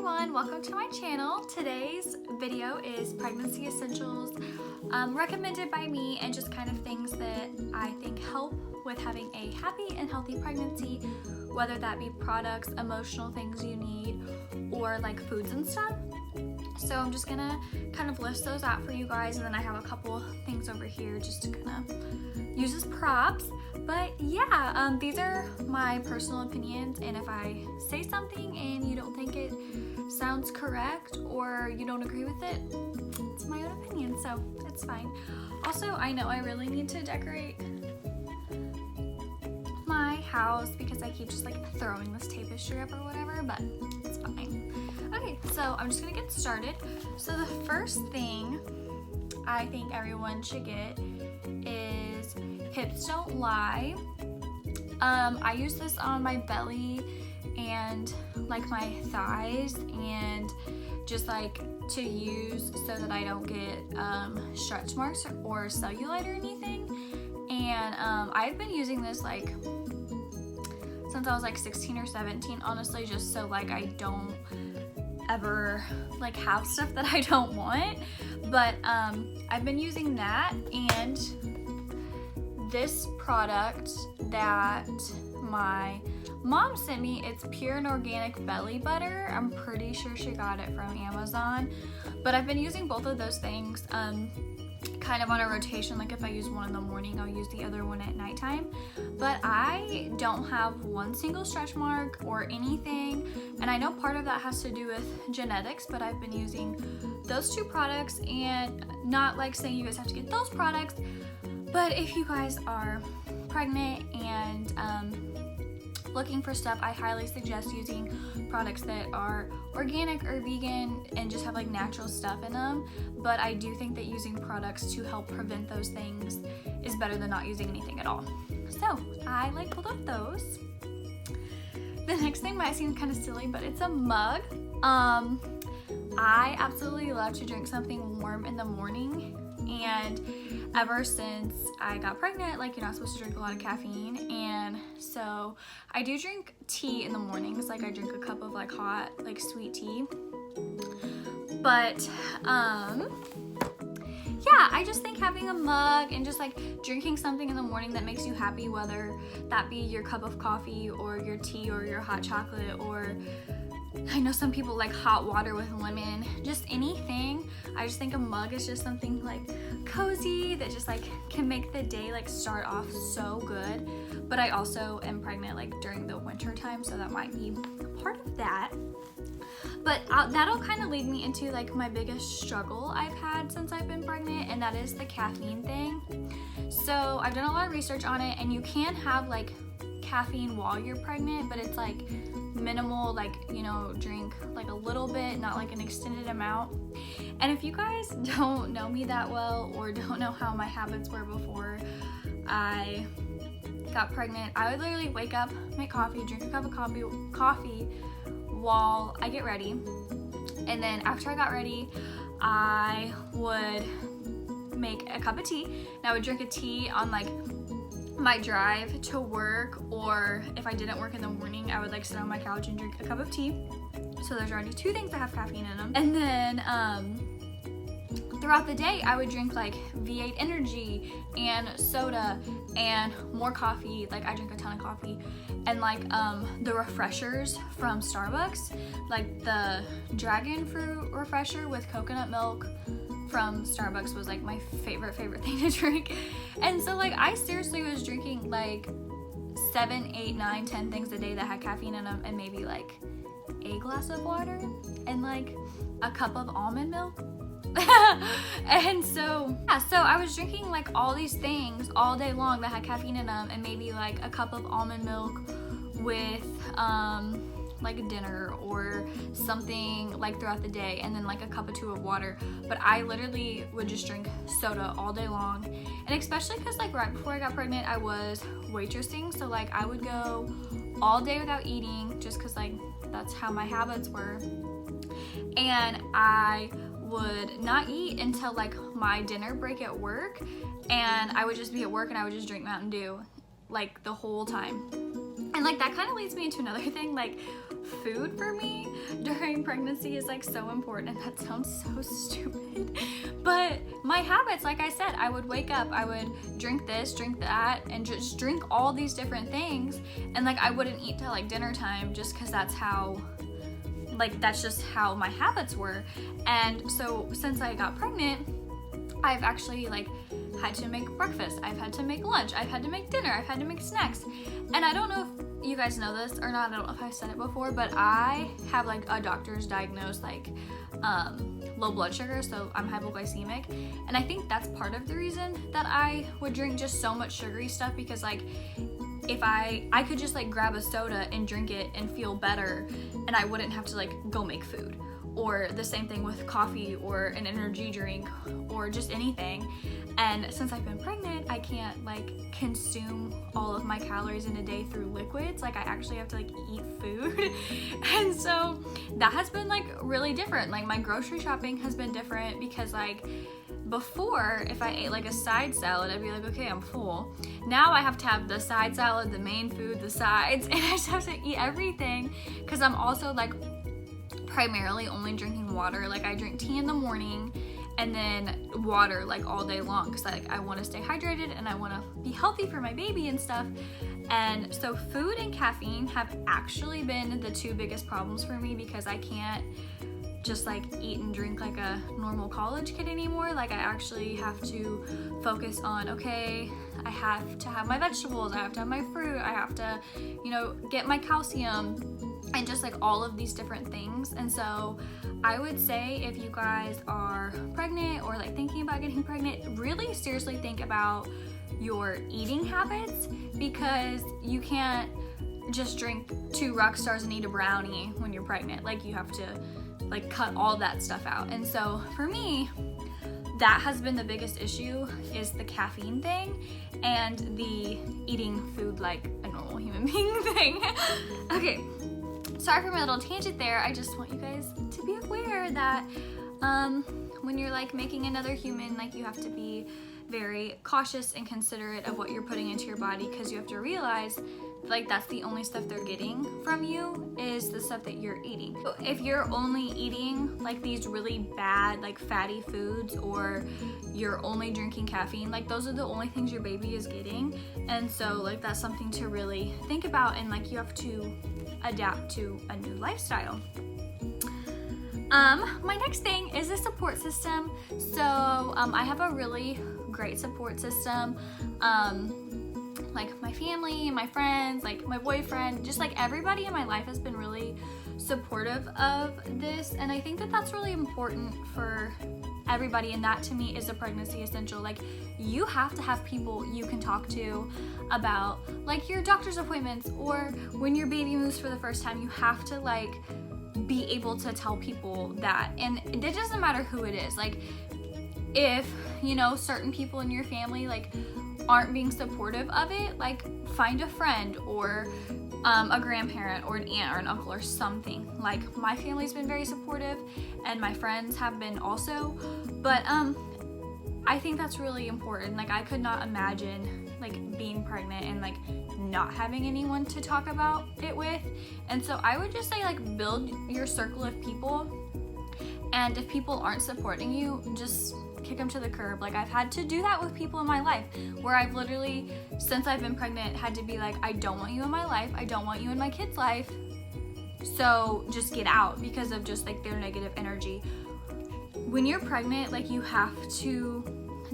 everyone, welcome to my channel. Today's video is pregnancy essentials recommended by me and just kind of things that I think help with having a happy and healthy pregnancy, whether that be products, emotional things you need, or like foods and stuff. So I'm just gonna kind of list those out for you guys, and then I have a couple things over here just to kind of use as props. But yeah, these are my personal opinions, and if I say something and you don't think it sounds correct or you don't agree with it, it's my own opinion, so it's fine. Also, I know I really need to decorate my house because I keep just like throwing this tapestry up or whatever, but it's fine. Okay, so I'm just gonna get started. So the first thing I think everyone should get is Hips Don't Lie. I use this on my belly and like my thighs, and just like to use so that I don't get stretch marks or cellulite or anything. And I've been using this like since I was like 16 or 17, honestly, just so like I don't ever like have stuff that I don't want. But I've been using that, and this product that my mom sent me, it's pure and organic belly butter. I'm pretty sure she got it from Amazon, but I've been using both of those things kind of on a rotation. Like if I use one in the morning, I'll use the other one at nighttime. But I don't have one single stretch mark or anything, and I know part of that has to do with genetics, but I've been using those two products, and not like saying you guys have to get those products, but if you guys are pregnant and looking for stuff, I highly suggest using products that are organic or vegan and just have like natural stuff in them. But I do think that using products to help prevent those things is better than not using anything at all. So I like both of those. The next thing might seem kind of silly, but it's a mug. I absolutely love to drink something warm in the morning, and ever since I got pregnant, like you're not supposed to drink a lot of caffeine, and so I do drink tea in the mornings. Like I drink a cup of like hot, like sweet tea. But yeah, I just think having a mug and just like drinking something in the morning that makes you happy, whether that be your cup of coffee or your tea or your hot chocolate, or I know some people like hot water with lemon, just anything. I just think a mug is just something like cozy that just like can make the day like start off so good. But I also am pregnant like during the winter time, so that might be part of that. But that'll kind of lead me into like my biggest struggle I've had since I've been pregnant, and that is the caffeine thing. So I've done a lot of research on it, and you can have like caffeine while you're pregnant, but it's like minimal, like, you know, drink like a little bit, not like an extended amount. And if you guys don't know me that well or don't know how my habits were before I got pregnant, I would literally wake up, make coffee, drink a cup of coffee while I get ready, and then after I got ready, I would make a cup of tea, and I would drink a tea on like my drive to work, or if I didn't work in the morning, I would like sit on my couch and drink a cup of tea. So there's already two things that have caffeine in them. And then throughout the day, I would drink like V8 energy and soda and more coffee. Like I drink a ton of coffee, and like the refreshers from Starbucks, like the dragon fruit refresher with coconut milk from Starbucks was like my favorite thing to drink. And so like I seriously was drinking like 7, 8, 9, 10 things a day that had caffeine in them, and maybe like a glass of water and like a cup of almond milk. And so yeah, so I was drinking like all these things all day long that had caffeine in them, and maybe like a cup of almond milk with like dinner or something like throughout the day, and then like a cup or two of water. But I literally would just drink soda all day long, and especially because like right before I got pregnant, I was waitressing, so like I would go all day without eating just because like that's how my habits were, and I would not eat until like my dinner break at work, and I would just be at work and I would just drink Mountain Dew like the whole time. And like that kind of leads me into another thing. Like food for me during pregnancy is like so important, and that sounds so stupid, but my habits, like I said, I would wake up, I would drink this, drink that, and just drink all these different things, and like I wouldn't eat till like dinner time just because that's just how my habits were. And so since I got pregnant, I've actually like had to make breakfast, I've had to make lunch, I've had to make dinner, I've had to make snacks. And I don't know if you guys know this or not, I don't know if I said it before, but I have like a doctor's diagnosed like low blood sugar, so I'm hypoglycemic, and I think that's part of the reason that I would drink just so much sugary stuff, because like if I could just like grab a soda and drink it and feel better, and I wouldn't have to like go make food. Or the same thing with coffee or an energy drink or just anything. And since I've been pregnant, I can't like consume all of my calories in a day through liquids. Like I actually have to like eat food. And so that has been like really different. Like my grocery shopping has been different, because like before, if I ate like a side salad, I'd be like, okay, I'm full. Now I have to have the side salad, the main food, the sides, and I just have to eat everything, because I'm also like primarily only drinking water. Like I drink tea in the morning and then water like all day long, because like I want to stay hydrated and I want to be healthy for my baby and stuff. And so food and caffeine have actually been the two biggest problems for me, because I can't just like eat and drink like a normal college kid anymore. Like I actually have to focus on, okay, I have to have my vegetables, I have to have my fruit, I have to, you know, get my calcium, and just like all of these different things. And so I would say if you guys are pregnant or like thinking about getting pregnant, really seriously think about your eating habits, because you can't just drink 2 rock stars and eat a brownie when you're pregnant. Like you have to like cut all that stuff out. And so for me, that has been the biggest issue, is the caffeine thing and the eating food like a normal human being thing. Okay, sorry for my little tangent there. I just want you guys to be aware that when you're like making another human, like you have to be very cautious and considerate of what you're putting into your body, because you have to realize like that's the only stuff they're getting from you is the stuff that you're eating. So if you're only eating like these really bad like fatty foods, or you're only drinking caffeine, like those are the only things your baby is getting. And so like that's something to really think about, and like you have to adapt to a new lifestyle. My next thing is a support system. So I have a really great support system. Like my family, my friends, like my boyfriend, just like everybody in my life has been really supportive of this. And I think that that's really important for everybody, and that to me is a pregnancy essential. Like you have to have people you can talk to about like your doctor's appointments, or when your baby moves for the first time, you have to like be able to tell people that. And it doesn't matter who it is. Like if you know certain people in your family like aren't being supportive of it, like find a friend or a grandparent or an aunt or an uncle or something. Like my family's been very supportive and my friends have been also, but I think that's really important. Like I could not imagine like being pregnant and like not having anyone to talk about it with. And so I would just say like build your circle of people, and if people aren't supporting you, just kick them to the curb. Like I've had to do that with people in my life, where I've literally, since I've been pregnant, had to be like, I don't want you in my life, I don't want you in my kid's life, so just get out, because of just like their negative energy. When you're pregnant, like you have to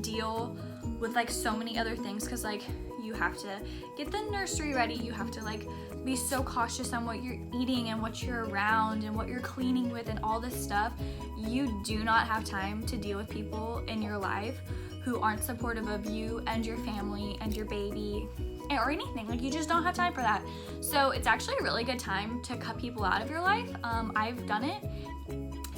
deal with like so many other things, because like you have to get the nursery ready, you have to like be so cautious on what you're eating and what you're around and what you're cleaning with and all this stuff. You do not have time to deal with people in your life who aren't supportive of you and your family and your baby or anything. Like you just don't have time for that. So it's actually a really good time to cut people out of your life. I've done it.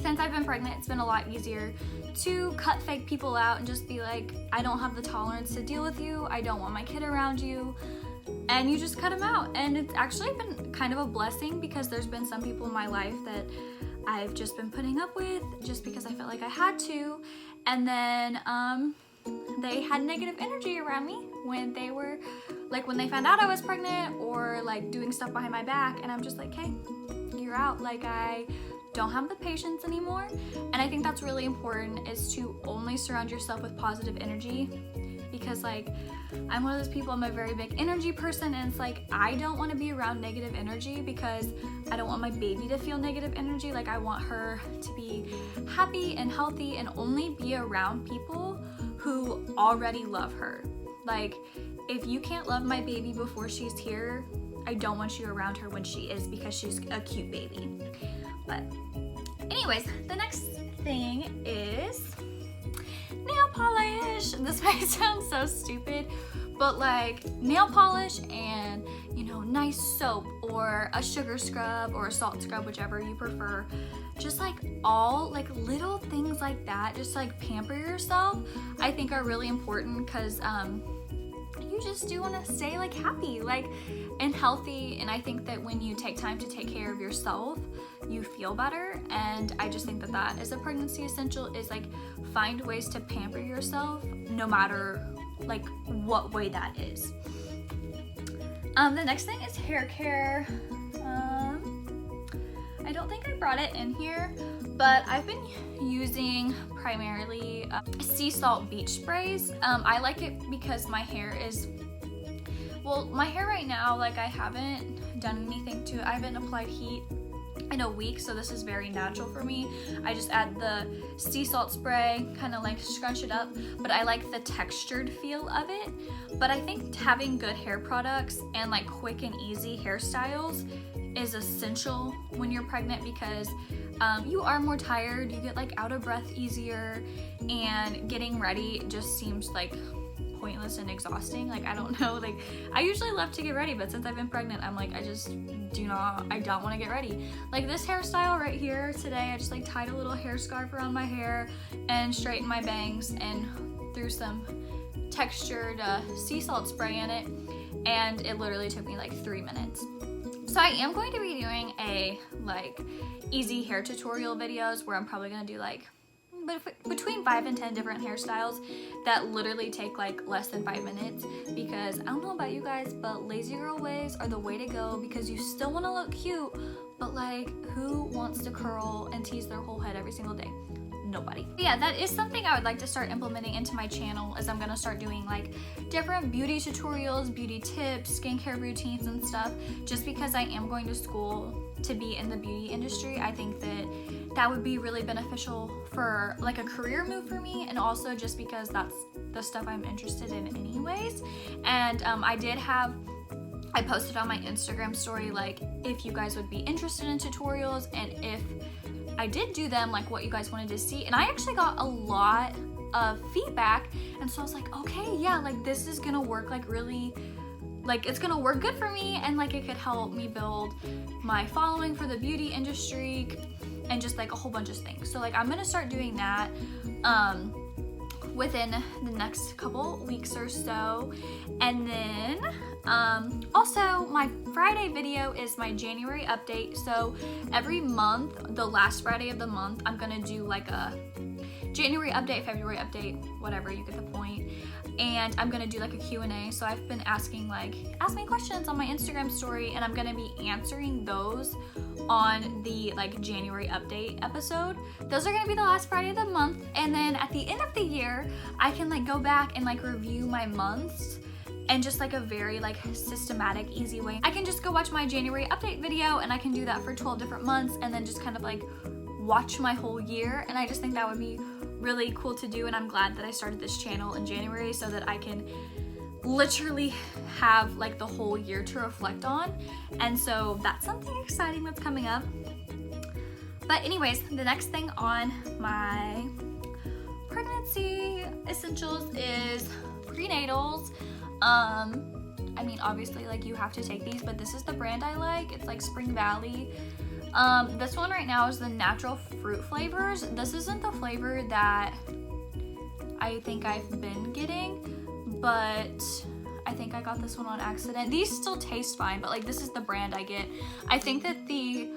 Since I've been pregnant, it's been a lot easier to cut fake people out and just be like, I don't have the tolerance to deal with you, I don't want my kid around you, and you just cut them out. And it's actually been kind of a blessing, because there's been some people in my life that I've just been putting up with just because I felt like I had to, and then they had negative energy around me when they were like, when they found out I was pregnant, or like doing stuff behind my back, and I'm just like, hey, figure out. Like, I don't have the patience anymore. And I think that's really important, is to only surround yourself with positive energy, because like I'm one of those people, I'm a very big energy person, and it's like I don't want to be around negative energy because I don't want my baby to feel negative energy. Like, I want her to be happy and healthy and only be around people who already love her. Like, if you can't love my baby before she's here, I don't want you around her when she is, because she's a cute baby. But anyways, the next thing is nail polish. This might sound so stupid, but like nail polish and, you know, nice soap or a sugar scrub or a salt scrub, whichever you prefer. Just like all like little things like that, just like pamper yourself, I think are really important, because you just do want to stay like happy, like, and healthy. And I think that when you take time to take care of yourself, you feel better. And I just think that that is a pregnancy essential, is like find ways to pamper yourself, no matter like what way that is. The next thing is hair care. I don't think I brought it in here, but I've been using primarily sea salt beach sprays. I like it because my hair is, well, my hair right now, like, I haven't done anything to it. I haven't applied heat in a week, so this is very natural for me. I just add the sea salt spray, kind of like scrunch it up, but I like the textured feel of it. But I think having good hair products and like quick and easy hairstyles is essential when you're pregnant, because you are more tired, you get like out of breath easier, and getting ready just seems like pointless and exhausting. Like, I don't know, like I usually love to get ready, but since I've been pregnant, I'm like, I don't want to get ready. Like this hairstyle right here today, I just like tied a little hair scarf around my hair and straightened my bangs and threw some textured sea salt spray in it, and it literally took me like 3 minutes. So I am going to be doing a like easy hair tutorial videos where I'm probably going to do like between 5 and 10 different hairstyles that literally take like less than 5 minutes, because I don't know about you guys, but lazy girl ways are the way to go, because you still want to look cute, but like who wants to curl and tease their whole head every single day? Nobody. Yeah, that is something I would like to start implementing into my channel, as I'm going to start doing like different beauty tutorials, beauty tips, skincare routines and stuff, just because I am going to school to be in the beauty industry. I think that that would be really beneficial for like a career move for me, and also just because that's the stuff I'm interested in anyways. And I posted on my Instagram story like if you guys would be interested in tutorials, and if I did do them, like what you guys wanted to see. And I actually got a lot of feedback, and so I was like, okay, yeah, like this is gonna work like really, like it's gonna work good for me, and like it could help me build my following for the beauty industry and just like a whole bunch of things. So like I'm gonna start doing that within the next couple weeks or so. And then also my Friday video is my January update. So every month, the last Friday of the month, I'm gonna do like a January update, February update, whatever, you get the point. And I'm gonna do like a Q&A. So I've been asking me questions on my Instagram story, and I'm gonna be answering those on the like January update episode. Those are gonna be the last Friday of the month, and then at the end of the year I can like go back and like review my months, and just like a very like systematic, easy way. I can just go watch my January update video, and I can do that for 12 different months, and then just kind of like watch my whole year. And I just think that would be really cool to do, and I'm glad that I started this channel in January so that I can literally have like the whole year to reflect on. And so that's something exciting that's coming up. But anyways, the next thing on my pregnancy essentials is prenatals. I mean, obviously like you have to take these, but this is the brand I like. It's like Spring Valley. This one right now is the natural fruit flavors. This isn't the flavor that I think I've been getting, but I think I got this one on accident. These still taste fine, but like this is the brand I get. I think that the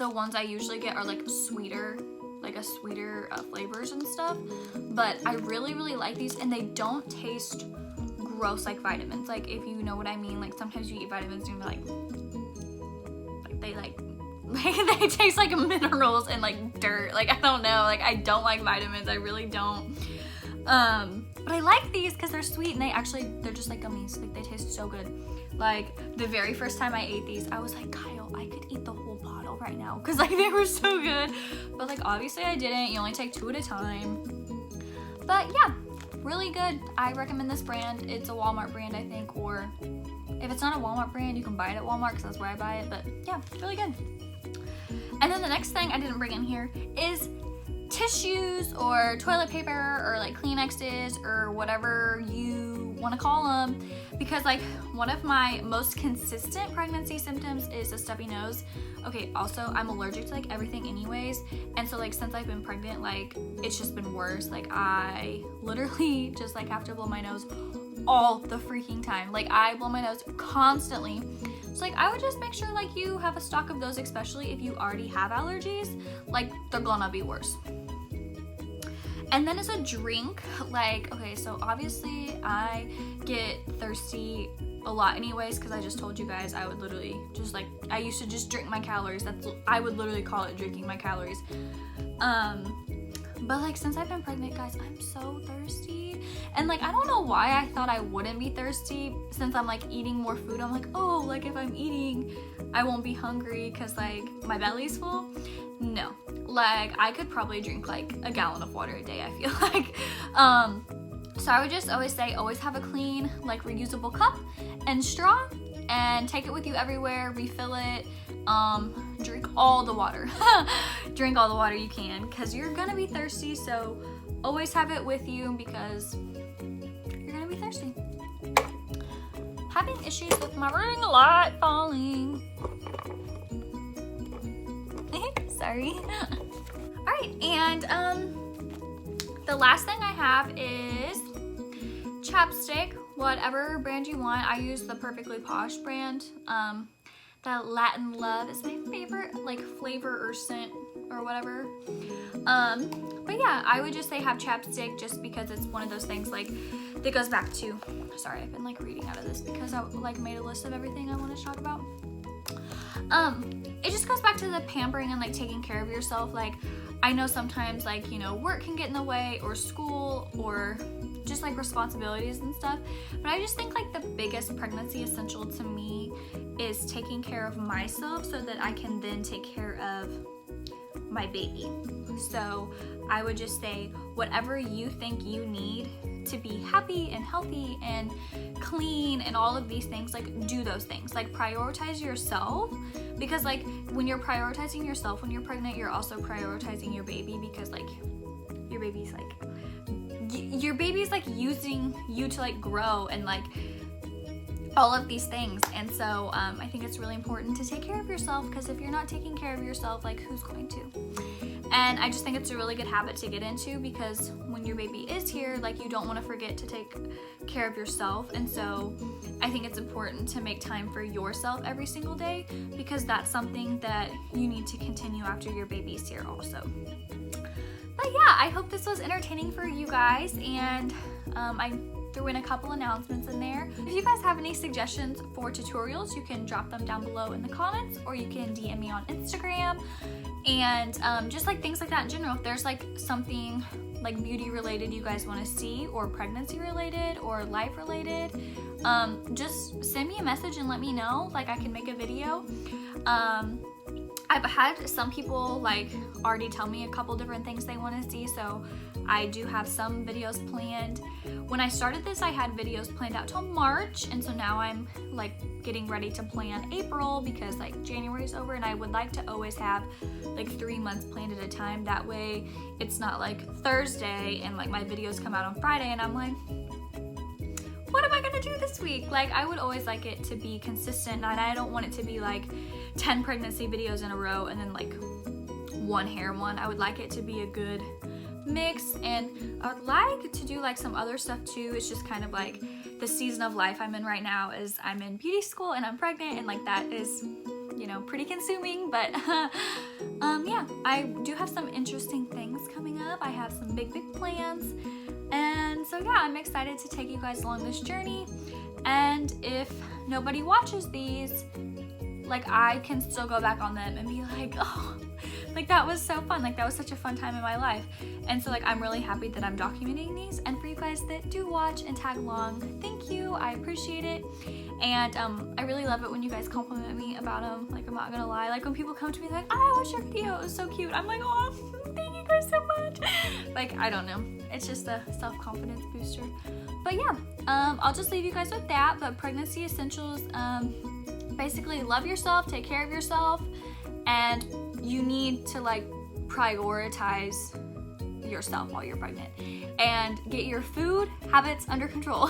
ones I usually get are like sweeter, flavors and stuff, but I really like these, and they don't taste gross like vitamins. Like, if you know what I mean, like sometimes you eat vitamins and you're like they taste like minerals and like dirt. Like, I don't know, like I don't like vitamins, I really don't. But I like these because they're sweet and they're just like gummies. Like, they taste so good. Like, the very first time I ate these, I was like, Kyle, I could eat the whole bottle right now because like they were so good. But like, obviously I didn't. You only take 2 at a time. But yeah, really good. I recommend this brand. It's a Walmart brand, I think, or if it's not a Walmart brand, you can buy it at Walmart because that's where I buy it. But yeah, really good. And then the next thing I didn't bring in here is tissues or toilet paper or like Kleenexes or whatever you want to call them, because like one of my most consistent pregnancy symptoms is a stuffy nose. Okay, also I'm allergic to like everything anyways, and so like since I've been pregnant, like it's just been worse. Like, I literally just like have to blow my nose all the freaking time. Like, I blow my nose constantly. So like, I would just make sure like you have a stock of those, especially if you already have allergies. Like, they're gonna be worse. And then as a drink, like, okay, so obviously I get thirsty a lot anyways, because I just told you guys I would literally just like, I used to just drink my calories. I would literally call it drinking my calories. But like, since I've been pregnant, guys, I'm so thirsty. And like, I don't know why I thought I wouldn't be thirsty since I'm like eating more food. I'm like, oh, like if I'm eating, I won't be hungry because like my belly's full. No, like I could probably drink like a gallon of water a day, I feel like. So I would just always say, always have a clean, like reusable cup and straw, and take it with you everywhere, refill it, drink all the water. Drink all the water you can, because you're gonna be thirsty, so always have it with you because you're gonna be thirsty. Having issues with my ring light falling. Sorry. Alright, and the last thing I have is chapstick, whatever brand you want. I use the Perfectly Posh brand. The Latin Love is my favorite, like, flavor or scent or whatever. But yeah, I would just say have chapstick just because it's one of those things like that goes back to, sorry, I've been like reading out of this because I like made a list of everything I want to talk about. It just goes back to the pampering and like taking care of yourself. Like, I know sometimes like, you know, work can get in the way, or school, or just like responsibilities and stuff, but I just think like the biggest pregnancy essential to me is taking care of myself so that I can then take care of my baby. So I would just say whatever you think you need to be happy and healthy and clean and all of these things, like do those things. Like, prioritize yourself, because like when you're prioritizing yourself when you're pregnant, you're also prioritizing your baby, because like your baby's like using you to like grow and like all of these things. And so I think it's really important to take care of yourself, because if you're not taking care of yourself, like who's going to? And I just think it's a really good habit to get into, because when your baby is here, like you don't want to forget to take care of yourself. And so I think it's important to make time for yourself every single day, because that's something that you need to continue after your baby's here also. But yeah, I hope this was entertaining for you guys, and I threw in a couple announcements in there. If you guys have any suggestions for tutorials, you can drop them down below in the comments, or you can DM me on Instagram, and just like things like that in general. If there's like something like beauty related you guys want to see, or pregnancy related, or life related, just send me a message and let me know. Like, I can make a video. I've had some people like already tell me a couple different things they want to see, so I do have some videos planned. When I started this, I had videos planned out till March, and so now I'm like getting ready to plan April, because like January's over, and I would like to always have like 3 months planned at a time. That way it's not like Thursday and like my videos come out on Friday and I'm like, what am I gonna do this week? Like, I would always like it to be consistent, and I don't want it to be like 10 pregnancy videos in a row and then like one hair one. I would like it to be a good mix, and I would like to do like some other stuff too. It's just kind of like the season of life I'm in right now is I'm in beauty school and I'm pregnant, and like that is, you know, pretty consuming. But yeah, I do have some interesting things coming up. I have some big plans. And so yeah, I'm excited to take you guys along this journey. And if nobody watches these, like I can still go back on them and be like, oh, like that was so fun, like that was such a fun time in my life. And so like I'm really happy that I'm documenting these, and for you guys that do watch and tag along, thank you, I appreciate it. And I really love it when you guys compliment me about them. Like, I'm not gonna lie, like when people come to me like, I watched your video, it was so cute, I'm like, oh, thank you guys so much. Like, I don't know, it's just a self-confidence booster. But yeah, I'll just leave you guys with that. But pregnancy essentials, basically love yourself, take care of yourself, and you need to like prioritize yourself while you're pregnant and get your food habits under control.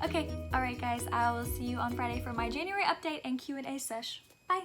Okay, all right guys, I will see you on Friday for my January update and Q&A sesh. Bye.